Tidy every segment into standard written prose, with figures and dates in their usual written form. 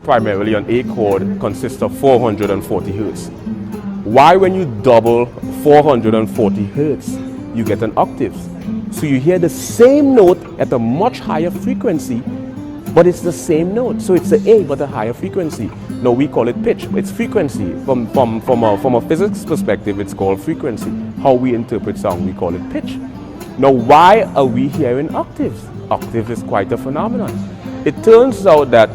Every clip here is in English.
Primarily an A chord consists of 440 hertz. Why when you double 440 hertz, you get an octave. So you hear the same note at a much higher frequency, but it's the same note. So it's the A but a higher frequency. Now we call it pitch. It's frequency. From a physics perspective, it's called frequency. How we interpret sound, we call it pitch. Now why are we hearing octaves? Octave is quite a phenomenon. It turns out that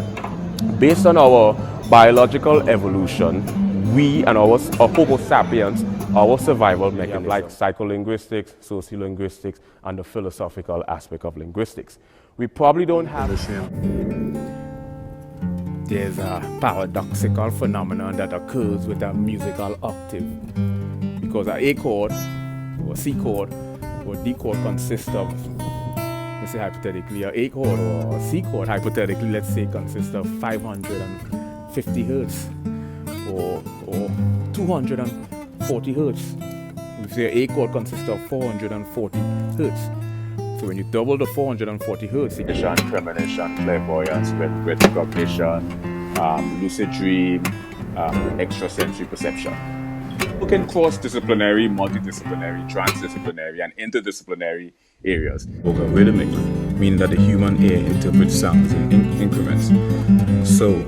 based on our biological evolution, we and our Homo sapiens, our survival mechanism, like psycholinguistics, sociolinguistics, and the philosophical aspect of linguistics. We probably don't have... There's a paradoxical phenomenon that occurs with a musical octave. Because an A chord, or C chord, or D chord consists of, let's say hypothetically, an A chord or a C chord, hypothetically, let's say, consists of 550 hertz or 240 hertz. We say an A chord consists of 440 hertz. So when you double the 440 hertz, premonition, clairvoyance, retrocognition, lucid dream, extrasensory perception. We can cross-disciplinary, multidisciplinary, transdisciplinary, and interdisciplinary areas. Rhythmic, meaning that the human ear interprets sounds in increments. So